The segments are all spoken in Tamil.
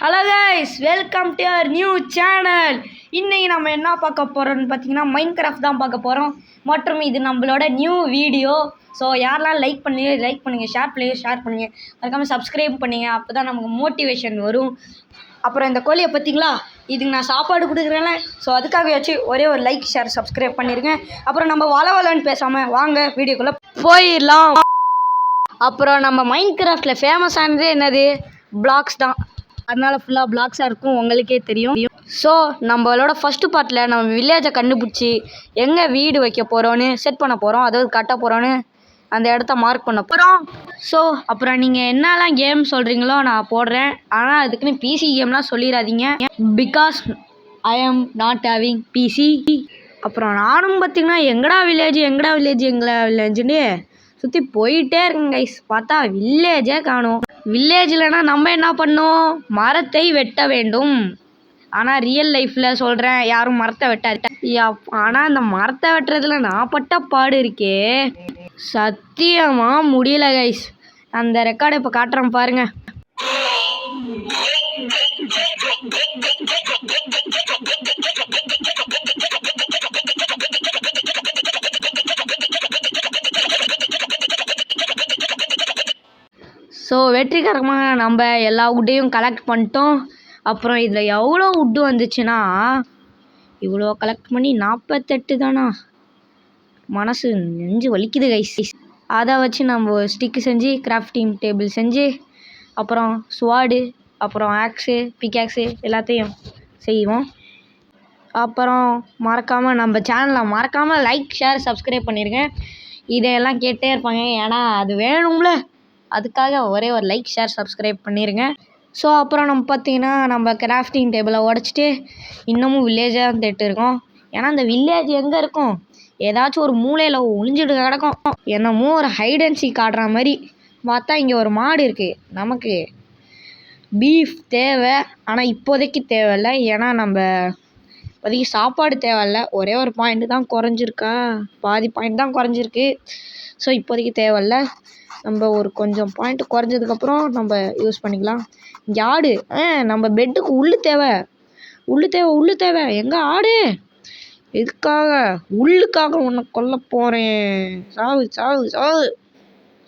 Hello guys, welcome to our new channel. இன்றைக்கி நம்ம என்ன பார்க்க போகிறோம்னு பார்த்தீங்கன்னா மைன்கிராஃப்ட் தான் பார்க்க போகிறோம். மற்றும் இது நம்மளோட நியூ வீடியோ. ஸோ யாரெல்லாம் லைக் பண்ணுங்கள், ஷேர் பண்ணுங்கள், அதுக்காக சப்ஸ்கிரைப் பண்ணுங்கள். அப்போ தான் நமக்கு மோட்டிவேஷன் வரும். அப்புறம் இந்த கோழியை பார்த்தீங்களா, இதுக்கு நான் சாப்பாடு கொடுக்குறேன்ல, ஸோ அதுக்காக வச்சு ஒரே ஒரு லைக் ஷேர் சப்ஸ்கிரைப் பண்ணிடுங்க. அப்புறம் நம்ம வளவலன்னு பேசாமல் வாங்க வீடியோக்குள்ளே போயிடலாம். அப்புறம் நம்ம மைன்கிராஃப்டில் ஃபேமஸானதே என்னது? பிளாக்ஸ் தான். அதனால் ஃபுல்லாக பிளாக்ஸாக இருக்கும், உங்களுக்கே தெரியும். ஸோ நம்மளோட ஃபஸ்ட்டு பார்ட்டில் நம்ம வில்லேஜை கண்டுபிடிச்சி எங்கே வீடு வைக்க போகிறோன்னு செட் பண்ண போகிறோம், அதாவது கட்ட போகிறோன்னு அந்த இடத்த மார்க் பண்ண போகிறோம். ஸோ அப்புறம் நீங்கள் என்னெல்லாம் கேம் சொல்கிறீங்களோ நான் போடுறேன். ஆனால் அதுக்குன்னு பிசி கேம்லாம் சொல்லிடாதீங்க, because I am not having PC. அப்புறம் நானும் பார்த்திங்கன்னா எங்கடா வில்லேஜுன்னு சுற்றி போயிட்டே இருக்குங்க கைஸ். பார்த்தா வில்லேஜே காணும். வில்லேஜ் இல்லைனா நம்ம என்ன பண்ணோம்? மரத்தை வெட்ட வேண்டும். ஆனால் ரியல் லைஃப்பில் சொல்கிறேன், யாரும் மரத்தை வெட்டாது. ஆனால் அந்த மரத்தை வெட்டுறதுல நான் பட்ட பாடு இருக்கே, சத்தியமாக முடியல கைஸ். அந்த ரெக்கார்டை இப்போ காட்டுறேன் பாருங்க. ஸோ வெற்றிகரமாக நம்ம எல்லா வுட்டையும் கலெக்ட் பண்ணிட்டோம். அப்புறம் இதில் எவ்வளோ வுட்டு வந்துச்சுன்னா, இவ்வளோ கலெக்ட் பண்ணி 48 தானா? மனசு நெஞ்சு வலிக்குது கைஸ். அதை வச்சு நம்ம ஸ்டிக்கு செஞ்சு, கிராஃப்டிங் டேபிள் செஞ்சு, அப்புறம் ஸ்வாடு, அப்புறம் ஆக்ஸு, பிக்ஆக்ஸு எல்லாத்தையும் செய்வோம். அப்புறம் மறக்காமல் நம்ம சேனலை லைக் ஷேர் சப்ஸ்கிரைப் பண்ணிடுங்க. இதையெல்லாம் கேட்டே இருப்பாங்க, ஏன்னா அது வேணும்ல, அதுக்காக ஒரே ஒரு லைக் ஷேர் சப்ஸ்கிரைப் பண்ணிடுங்க. ஸோ அப்புறம் நம்ம பார்த்திங்கன்னா நம்ம கிராஃப்டிங் டேபிளை உடச்சிட்டு இன்னமும் வில்லேஜாக தேட்டு இருக்கோம். ஏன்னா அந்த வில்லேஜ் எங்கே இருக்கும்? ஏதாச்சும் ஒரு மூலையில் ஒளிஞ்சிட்டு கிடக்கும். என்னமோ ஒரு ஹைட் அண்ட் சீக் ஆடுற மாதிரி. பார்த்தா இங்கே ஒரு மாடு இருக்குது. நமக்கு பீஃப் தேவை, ஆனால் இப்போதைக்கு தேவையில்லை. ஏன்னா நம்ம இப்போதைக்கு சாப்பாடு தேவையில்ல. ஒரே ஒரு பாயிண்ட் தான் குறைஞ்சிருக்கா, பாதி பாயிண்ட் தான் குறைஞ்சிருக்கு. ஸோ இப்போதைக்கு தேவையில்ல. நம்ம ஒரு கொஞ்சம் பாயிண்ட் குறைஞ்சதுக்கப்புறம் நம்ம யூஸ் பண்ணிக்கலாம். இங்கே ஆடு, நம்ம பெட்டுக்கு உள்ளு தேவை. எங்கே ஆடு? எதுக்காக? உள்ளுக்காக உன்னை கொல்ல போகிறேன்.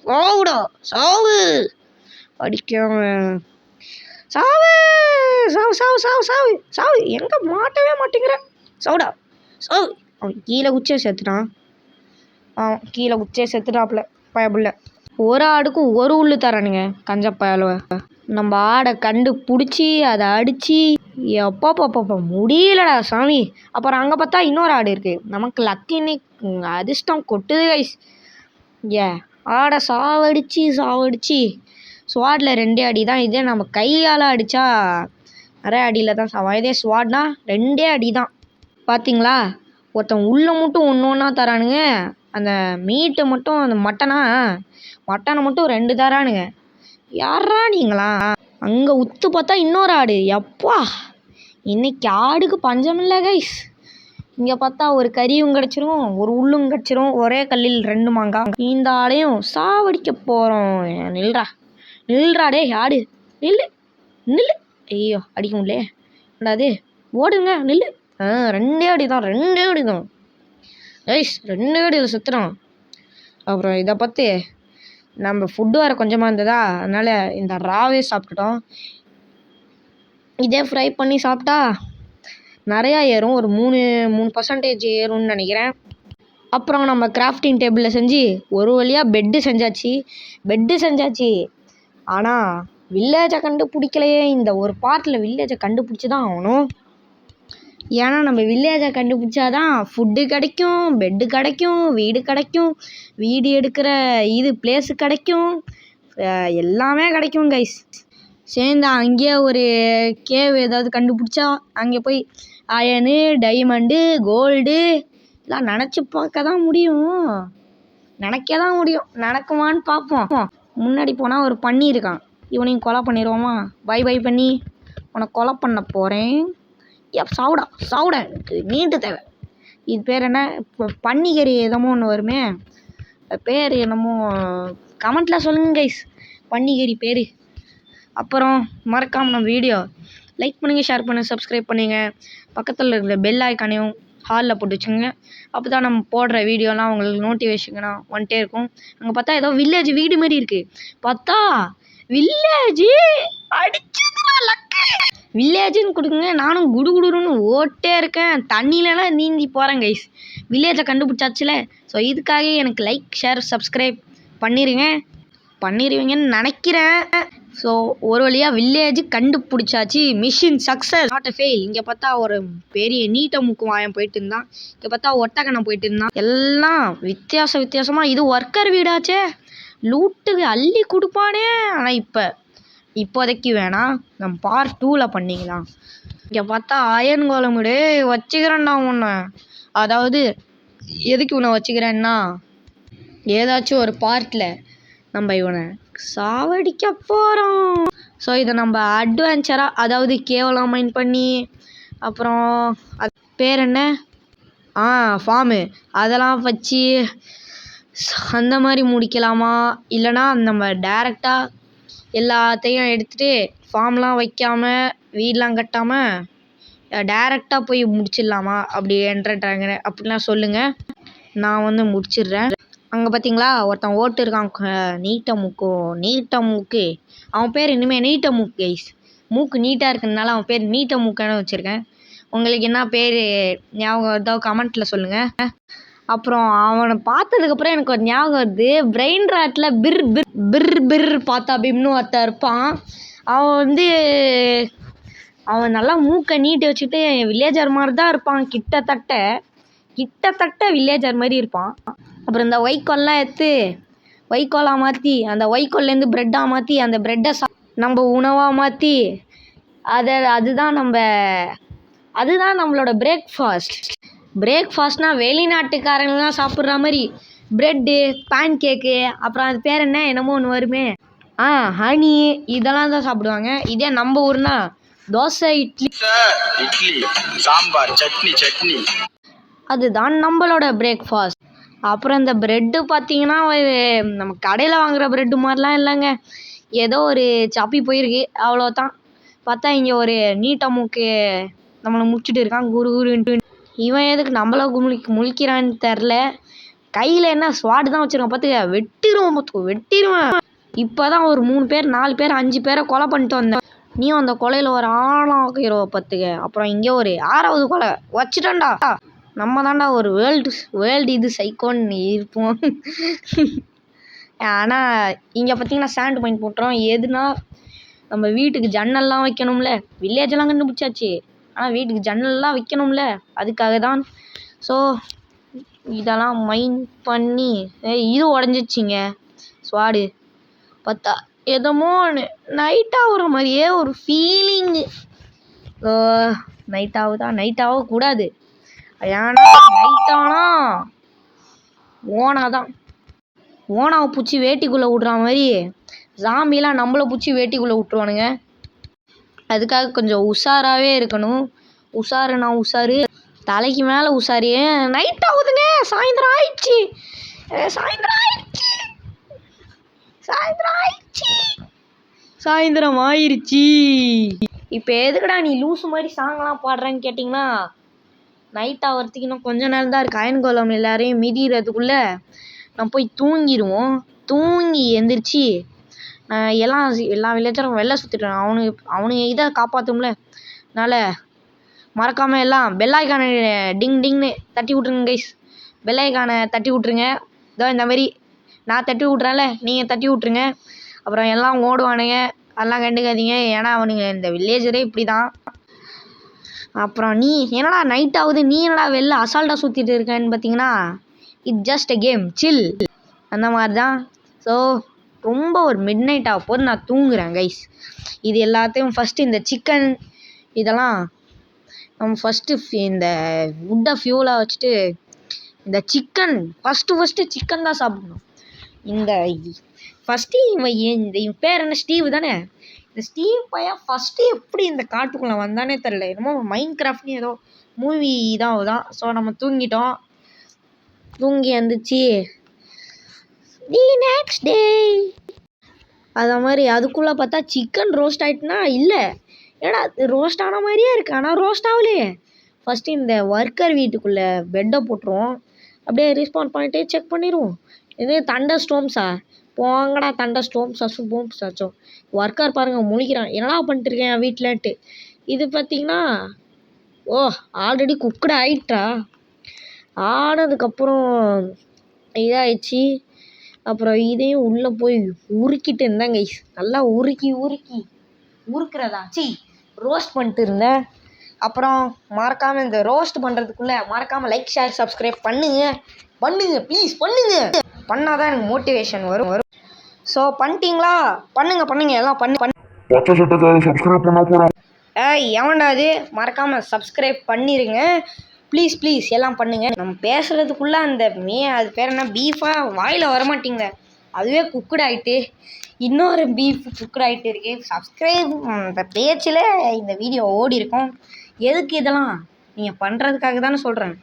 சாவுடா, அடிக்காம சாவு. எங்கே மாட்டவே மாட்டேங்கிற? சாவுடா. அவன் கீழே குச்சியை செத்துட்டாப்புல பயப்புள்ள. ஒரு ஆடுக்கும் ஒரு உள்ளு தரானுங்க கஞ்ச பயலுவ. நம்ம ஆடை கண்டுபிடிச்சி அதை அடித்து எப்பப்பப்பப்ப முடியலடா சாமி. அப்புறம் அங்கே பார்த்தா இன்னொரு ஆடு இருக்குது. நமக்கு லக்கின்னு அதிர்ஷ்டம் கொட்டுது கைஸ். ஆடை சாவடிச்சு ஸ்வாடில் 2 அடி தான். இதே நம்ம கையால் அடித்தா நிறைய அடியில் தான் சாவா. இதே ஸ்வாட்னா 2 அடி தான். பார்த்தீங்களா, ஒருத்தன் உள்ள மட்டும் ஒன்றா தரானுங்க. அந்த மீட்டை மட்டும், அந்த மட்டனை மட்டும் 2 தரானுங்க. யாரா நீங்களா? அங்கே உத்து பார்த்தா இன்னொரு ஆடு. எப்பா, இன்னைக்கு ஆடுக்கு பஞ்சம் இல்லை கைஸ். இங்கே பார்த்தா ஒரு கறியும் கிடச்சிரும், ஒரு உள்ளும் கிடச்சிரும். ஒரே கல்லில் 2 மாங்காய். இந்த ஆடையும் சாவடிக்க போகிறோம். நில்றா டே ஆடு, நில்லு. ஐயோ, அடிக்க முடியல. என்னடாது, ஓடுங்க, நில்லு. 2 அடி தான் கைஸ், 2 அடியில் சுற்றுறோம். அப்புறம் இதை பார்த்து நம்ம ஃபுட்டு வேறு கொஞ்சமாக இருந்ததா, அதனால் இந்த ராவே சாப்பிட்டுட்டோம். இதே ஃப்ரை பண்ணி சாப்பிட்டா நிறையா ஏறும், ஒரு 3% ஏறும்னு நினைக்கிறேன். அப்புறம் நம்ம கிராஃப்டிங் டேபிளில் செஞ்சு ஒரு வழியாக பெட்டு செஞ்சாச்சு. ஆனால் வில்லேஜை கண்டுபிடிக்கலையே. இந்த ஒரு பார்ட்டில் வில்லேஜை கண்டுபிடிச்சி தான் ஆகணும். ஏன்னா நம்ம வில்லேஜை கண்டுபிடிச்சாதான் ஃபுட்டு கிடைக்கும், பெட்டு கிடைக்கும், வீடு கிடைக்கும், வீடு எடுக்கிற பிளேஸு கிடைக்கும், எல்லாமே கிடைக்கும் கைஸ். சேர்ந்து அங்கேயே ஒரு கேவ் ஏதாவது கண்டுபிடிச்சா அங்கே போய் அயனு, டைமண்டு, கோல்டு எல்லாம் நினச்சி பார்க்க தான் முடியும். நடக்குமான்னு பார்ப்போம். முன்னாடி போனால் ஒரு பன்னி இருக்கான். இவனையும் கொலை பண்ணிடுவோமா? பை பண்ணி உன்னை கொலை பண்ண போகிறேன். சாவுடா, எனக்கு மீண்டு தேவை. இது பேர் என்ன? இப்போ பன்னிக்கறி என்னமோ ஒன்று வருமே, பேர் என்னமோ கமெண்ட்டில் சொல்லுங்க கைஸ். பன்னிக்கறி பேர் அப்புறம் மறக்காமல் நம்ம வீடியோ லைக் பண்ணுங்கள், ஷேர் பண்ணுங்கள், சப்ஸ்கிரைப் பண்ணுங்கள். பக்கத்தில் இருக்கிற பெல் ஐக்கானையும் ஹாலில் போட்டு வச்சுங்க. அப்போ தான் நம்ம போடுற வீடியோலாம் உங்களுக்கு நோட்டிஃபிகேஷனா வந்துட்டே இருக்கும். அங்கே பார்த்தா ஏதோ வில்லேஜ் வீடு மாதிரி இருக்குது. பார்த்தா வில்லேஜு அடிச்சதுடா லக்கு. வில்லேஜுன்னு கொடுக்குங்க, நானும் குடுகுடுன்னு ஓட்டே இருக்கேன். தண்ணியிலலாம் நீந்தி போகிறேன் கைஸ். வில்லேஜை கண்டுபிடிச்சாச்சுல. ஸோ இதுக்காக எனக்கு லைக், ஷேர், சப்ஸ்கிரைப் பண்ணிடுவீங்கன்னு நினைக்கிறேன். ஸோ ஒரு வழியாக வில்லேஜ் கண்டுபிடிச்சாச்சு. Machine success, not a fail. இங்கே பார்த்தா ஒரு பெரிய நீட்ட மூக்கு வாயம் போயிட்டு இருந்தான். இங்கே பார்த்தா ஒட்டக்கணம் போயிட்டு இருந்தான். எல்லாம் வித்தியாசமாக இது ஒர்க்கர் வீடாச்சே. லூட்டுக்கு அள்ளி கொடுப்பானே. ஆனால் இப்போதைக்கு வேணாம், நம்ம பார்ட் 2ல் பண்ணிக்கலாம். இங்கே பார்த்தா அயன் கோலமுடு வச்சுக்கிறேன்டா உன்னை. அதாவது எதுக்கு உன்னை வச்சுக்கிறேன்னா, ஏதாச்சும் ஒரு பார்ட்டில் நம்ம இவனை சாவடிக்க போகிறோம். ஸோ இதை நம்ம அட்வென்ச்சராக, அதாவது கேவலம் மைண்ட் பண்ணி, அப்புறம் அது பேர் என்ன, ஃபார்மு அதெல்லாம் வச்சு அந்த மாதிரி முடிக்கலாமா, இல்லைனா நம்ம டேரெக்டாக எல்லாத்தையும் எடுத்துகிட்டு ஃபார்ம்லாம் வைக்காமல் வீடெலாம் கட்டாமல் டேரெக்டாக போய் முடிச்சிடலாமா அப்படி என்றாங்க. அப்படிலாம் சொல்லுங்கள், நான் முடிச்சிடுறேன். அங்கே பார்த்தீங்களா ஒருத்தன் ஓட்டு இருக்கான், நீட்ட மூக்கு. அவன் பேர் இனிமேல் நீட்ட மூக்கு கைஸ். மூக்கு நீட்டாக இருக்கிறதுனால அவன் பேர் நீட்ட மூக்கான வச்சுருக்கேன். உங்களுக்கு என்ன பேர் ஞாபகம் ஏதோ கமெண்ட்டில் சொல்லுங்கள். அப்புறம் அவனை பார்த்ததுக்கப்புறம் எனக்கு ஒரு ஞாபகம் வருது. பிரெயின் ராட்டில் பிர் பார்த்தா அப்படின்னு ஒருத்தன் இருப்பான். அவன் நல்லா மூக்கை நீட்டி வச்சுக்கிட்டு வில்லேஜர் மாதிரி தான் இருப்பான். கிட்டத்தட்ட வில்லேஜர் மாதிரி இருப்பான். அப்புறம் இந்த வைக்கோல்லாம் எடுத்து வைக்கோலாக மாற்றி, அந்த வைக்கோல்லேருந்து ப்ரெட்டாக மாற்றி, அந்த ப்ரெட்டை நம்ம உணவாக மாற்றி அதுதான் நம்மளோட பிரேக்ஃபாஸ்ட்னால் வெளிநாட்டுக்காரங்களாம் சாப்பிட்ற மாதிரி ப்ரெட்டு, பேன் கேக்கு, அப்புறம் அது பேர் என்னமோ ஒன்று வருமே, ஹனி, இதெல்லாம் தான் சாப்பிடுவாங்க. இதே நம்ம ஊர்னா தோசை, இட்லி, சாம்பார், சட்னி, அதுதான் நம்மளோட பிரேக்ஃபாஸ்ட். அப்புறம் இந்த ப்ரெட்டு பார்த்தீங்கன்னா நம்ம கடையில் வாங்குகிற ப்ரெட்டு மாதிரிலாம் இல்லைங்க. ஏதோ ஒரு சப்பி போயிருக்கு, அவ்வளோதான். பார்த்தா இங்கே ஒரு நீட்ட மூக்கு நம்மளை முடிச்சுட்டு இருக்கான் குருன்ட்டு. இவன் எதுக்கு நம்மள முழிக்கிறான்னு தெரில. கையில் என்ன ஸ்வாட் தான் வச்சுருக்கான். பார்த்துக்க, வெட்டிடுவேன். இப்போ தான் ஒரு 3 பேர் 4 பேர் 5 பேரை கொலை பண்ணிட்டு வந்தேன். நீயும் அந்த கொலையில் ஒரு ஆளாகிற பார்த்துக்க. அப்புறம் இங்கே ஒரு 6வது கொலை வச்சுட்டேன்டா. நம்ம தாண்டா ஒரு வேர்ல்டு இது சைக்கோன்னு இருப்போம். ஆனால் இங்கே பார்த்தீங்கன்னா சாண்ட் மைண்ட் போட்டுறோம். எதுனா நம்ம வீட்டுக்கு ஜன்னல்லாம் வைக்கணும்ல. வில்லேஜெல்லாம் கண்டுபிடிச்சாச்சு, ஆனால் வீட்டுக்கு ஜன்னல்லாம் வைக்கணும்ல, அதுக்காக தான். ஸோ இதெல்லாம் மைண்ட் பண்ணி இது உடஞ்சிச்சிங்க ஸ்வாடு. பார்த்தா எதமோ நைட் ஆகுற மாதிரியே ஒரு ஃபீலிங்கு. நைட் ஆகக்கூடாது. ஏன்னா நைட் ஆனால் ஓனாவை பூச்சி வேட்டிக்குள்ளே விட்ற மாதிரி ஜாம்பிலாம் நம்மளை பூச்சி வேட்டிக்குள்ளே விட்ருவானுங்க. அதுக்காக கொஞ்சம் உஷாராகவே இருக்கணும். உஷாரு தலைக்கு மேலே உஷாரு. நைட் ஆகுதுங்க, சாயந்தரம் ஆயிடுச்சு. சாயந்தரம் ஆயிடுச்சு. இப்போ எதுக்குடா நீ லூசு மாதிரி சாங்கெலாம் பாடுறேன்னு கேட்டிங்கன்னா, நைட் ஆகிறதுக்கு இன்னும் கொஞ்சம் நேரம் தான் இருக்குது. அயன் கோலம் எல்லாரையும் மிதிக்கிறதுக்குள்ளே நம்ம போய் தூங்கிடுவோம். தூங்கி எந்திரிச்சு எல்லா வில்லேஜரும் வெளில சுற்றிட்டோம். அவனுங்க இதை காப்பாற்றும்ல. அதனால் மறக்காமல் எல்லாம் பெல் ஐக்கானை டிங்னு தட்டி விட்ருங்க கைஸ். பெல் ஐக்கானை தட்டி விட்ருங்க. இதோ இந்த மாதிரி நான் தட்டி விட்றேன்ல, நீங்கள் தட்டி விட்ருங்க. அப்புறம் எல்லாம் ஓடுவானுங்க, அதெல்லாம் கண்டுக்காதீங்க. ஏன்னா அவனுங்க இந்த வில்லேஜரே இப்படி தான். அப்புறம் நீ என்னடா நைட் ஆகுது, நீ என்னடா வெளில அசால்ட்டாக சுற்றிட்டு இருக்கேன்னு பார்த்தீங்கன்னா, இட்ஸ் ஜஸ்ட் அ கேம், சில், அந்த மாதிரி தான். ஸோ ரொம்ப ஒரு மிட் நைட் ஆக போது நான் தூங்குறேன் கைஸ். இது எல்லாத்தையும் ஃபஸ்ட்டு இந்த சிக்கன் இதெல்லாம் நம்ம ஃபஸ்ட்டு இந்த வுட்டை ஃபியூலாக வச்சுட்டு இந்த சிக்கன் ஃபஸ்ட்டு சிக்கன் தான் சாப்பிடணும். இவன் பேர் என்ன, ஸ்டீவ் தானே. இந்த ஸ்டீவ் பையன் ஃபஸ்ட்டு எப்படி இந்த காட்டுக்குள்ளே வந்தானே தெரில. என்னமோ மைண்ட் கிராஃப்ட்னு ஏதோ மூவி தான். ஸோ நம்ம தூங்கி எழுந்திரிச்சி தி நெக்ஸ்ட் டே அதை மாதிரி அதுக்குள்ளே பார்த்தா சிக்கன் ரோஸ்ட் ஆகிட்டுனா இல்லை, ஏன்னா ரோஸ்ட் ஆன மாதிரியே இருக்குது, ஆனால் ரோஸ்ட் ஆகலையே. ஃபஸ்ட்டு இந்த ஒர்க்கர் வீட்டுக்குள்ளே பெட்டை போட்டுருவோம், அப்படியே ரீஸ்பான் பண்ணிட்டு செக் பண்ணிடுவோம். இது தண்டர் ஸ்டோம்ஸா, போங்கடா தண்டர் ஸ்டோம்ஸாச்சும் போம்ஸாச்சும். ஒர்க்கர் பாருங்கள் முழிக்கிறான், என்னடா பண்ணிட்டு இருக்கேன் என் வீட்டிலன்ட்டு. இது பார்த்திங்கன்னா ஆல்ரெடி குக்குடு ஆகிட்டா, ஆனதுக்கப்புறம் இதாகிடுச்சு. அப்புறம் இதையும் உள்ளே போய் உருக்கிட்டு இருந்தேன் கைஸ், நல்லா உருக்குறதா ரோஸ்ட் பண்ணிட்டு இருந்தேன். அப்புறம் மறக்காமல் இந்த ரோஸ்ட் பண்ணுறதுக்குள்ளே மறக்காமல் லைக் ஷேர் சப்ஸ்கிரைப் பண்ணுங்க ப்ளீஸ் பண்ணால் தான் எனக்கு மோட்டிவேஷன் வரும். ஸோ பண்ணிட்டீங்களா? பண்ணுங்க எல்லாம் எவன்டா அது, மறக்காமல் சப்ஸ்கிரைப் பண்ணிடுங்க ப்ளீஸ் எல்லாம் பண்ணுங்க. நம்ம பேசுகிறதுக்குள்ளே அது பேர் என்ன பீஃபாக வாயில் வரமாட்டிங்க, அதுவே குக்குடு ஆகிட்டு இன்னொரு பீஃப் குக்குடு ஆகிட்டு இருக்கு. சப்ஸ்கிரைப் இந்த பேச்சில் இந்த வீடியோ ஓடி இருக்கும். எதுக்கு இதெல்லாம் நீங்கள் பண்ணுறதுக்காக தானே சொல்கிறேன்.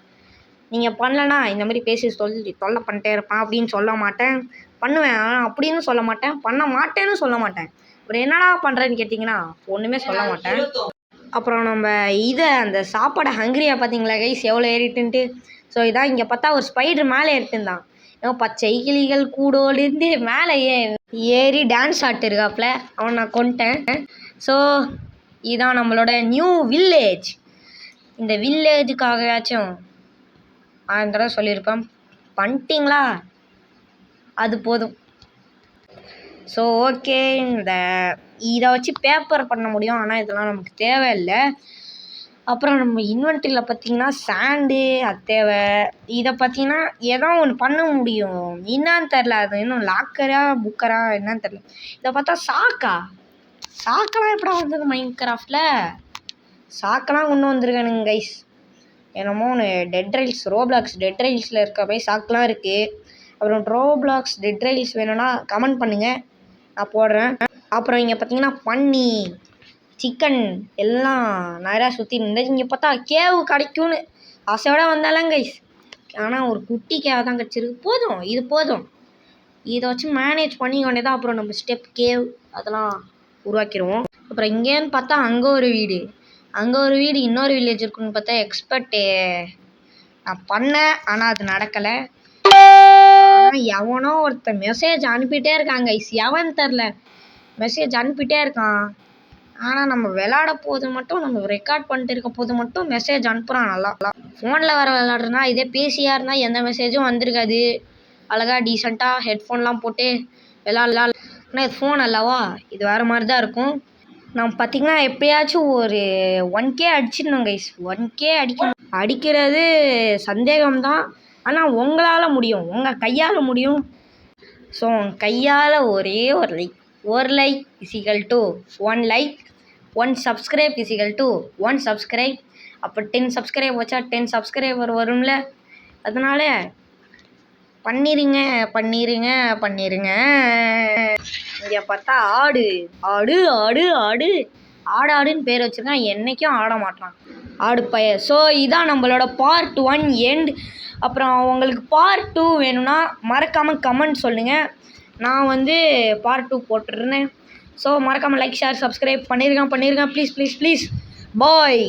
நீங்கள் பண்ணலன்னா இந்த மாதிரி பேசி தொல்லை பண்ணிட்டே இருப்பான் அப்படின்னு சொல்ல மாட்டேன், பண்ணுவேன் ஆனால் அப்படின்னு சொல்ல மாட்டேன், பண்ண மாட்டேன்னு சொல்ல மாட்டேன். அப்புறம் என்னடா பண்ணுறேன்னு கேட்டிங்கன்னா ஒன்றுமே சொல்ல மாட்டேன். அப்புறம் நம்ம அந்த சாப்பாடை ஹங்கிரியாக பார்த்தீங்களா கைஸ் எவ்வளோ ஏறிட்டுன்ட்டு. ஸோ இதான் இங்கே பார்த்தா ஒரு ஸ்பைடர் மேலே ஏறிட்டுருந்தான், பச்சை கிளிகள் கூடோடு மேலே ஏறி டான்ஸ் ஆட்டு இருக்காப்புல, அவன் நான் கொண்டேன். ஸோ இதான் நம்மளோட நியூ வில்லேஜ். இந்த வில்லேஜுக்காகவாச்சும் 1000 தடவை சொல்லியிருப்பேன், பண்ணிட்டீங்களா அது போதும். ஸோ ஓகே, இதை வச்சு பேப்பர் பண்ண முடியும், ஆனால் இதெல்லாம் நமக்கு தேவையில்லை. அப்புறம் நம்ம இன்வென்ட்ரியில் பார்த்திங்கன்னா சாண்டு அது தேவை. இதை பார்த்திங்கன்னா ஏதோ ஒன்று பண்ண முடியும், என்னான்னு தெரில, அது இன்னும் லாக்கரா புக்கரா என்னன்னு தெரில. இதை பார்த்தா சாக்கெல்லாம் எப்படா வந்தது மைன்கிராஃப்டில்? சாக்கெல்லாம் கொண்டு வந்திருக்கானுங்க கைஸ், என்னமோ ஒன்று ரோப்ளாக்ஸ் டெட் ரைல்ஸில் இருக்க போய் சாக்கெலாம் இருக்குது. அப்புறம் ரோப்ளாக்ஸ் டெட் ரைல்ஸ் வேணும்னா கமெண்ட் பண்ணுங்கள், நான் போடுறேன். அப்புறம் இங்கே பார்த்தீங்கன்னா பன்னி சிக்கன் எல்லாம் நிறையா சுற்றி இருந்தது. இங்கே பார்த்தா கேவு கிடைக்கும்னு ஆசையோட வந்தாலும் கைஸ், ஆனால் ஒரு குட்டி கேவை தான் கிடச்சிருக்கு. இது போதும், இதை வச்சு மேனேஜ் பண்ணி கொண்டே. அப்புறம் நம்ம ஸ்டெப் கேவ் அதெல்லாம் உருவாக்கிடுவோம். அப்புறம் இங்கேன்னு பார்த்தா அங்கே ஒரு வீடு இன்னொரு வில்லேஜ் இருக்குன்னு பார்த்தா எக்ஸ்பெக்ட் நான் பண்ணேன், ஆனால் அது நடக்கலை. எவனோ ஒருத்தர் மெசேஜ் அனுப்பிட்டே இருக்காங்க கைஸ், எவன் தெரில மெசேஜ் அனுப்பிட்டே இருக்கான். ஆனால் நம்ம விளாட போது மட்டும், நம்ம ரெக்கார்ட் பண்ணிட்டு இருக்க போது மட்டும் மெசேஜ் அனுப்புகிறான். நல்லா ஃபோனில் வர விளாட்றதுனா, இதே பேசியாக இருந்தால் எந்த மெசேஜும் வந்திருக்காது. அழகாக டீசெண்டாக ஹெட்ஃபோன்லாம் போட்டு விளாட்லாம். ஆனால் இது ஃபோன் அல்லவா, இது வேறு மாதிரி தான் இருக்கும். நம்ம பார்த்திங்கன்னா எப்பயாச்சும் ஒரு 1K அடிச்சிடணும் கைஸ். 1K அடிக்கிறது சந்தேகம்தான், ஆனால் உங்களால் முடியும், உங்கள் கையால் முடியும். ஸோ கையால் ஒரே ஒரு லைக் = 1 லைக், 1 சப்ஸ்கிரைப் = 1 சப்ஸ்கிரைப். அப்போ 10 சப்ஸ்கிரைப் வச்சா 10 சப்ஸ்கிரைபர் வரும்ல, அதனால் பண்ணிடுங்க. இங்கே பார்த்தா ஆடுன்னு பேர் வச்சுருக்கான், என்றைக்கும் ஆட மாட்டான் ஆடு பைய. ஸோ இதான் நம்மளோட பார்ட் 1 எண்ட். அப்புறம் உங்களுக்கு பார்ட் 2 வேணும்னா மறக்காமல் கமெண்ட் சொல்லுங்கள், நான் பார்ட் 2 போட்டுருந்தேன். ஸோ மறக்காமல் லைக் ஷேர் சப்ஸ்கிரைப் பண்ணிருங்க ப்ளீஸ் பாய்.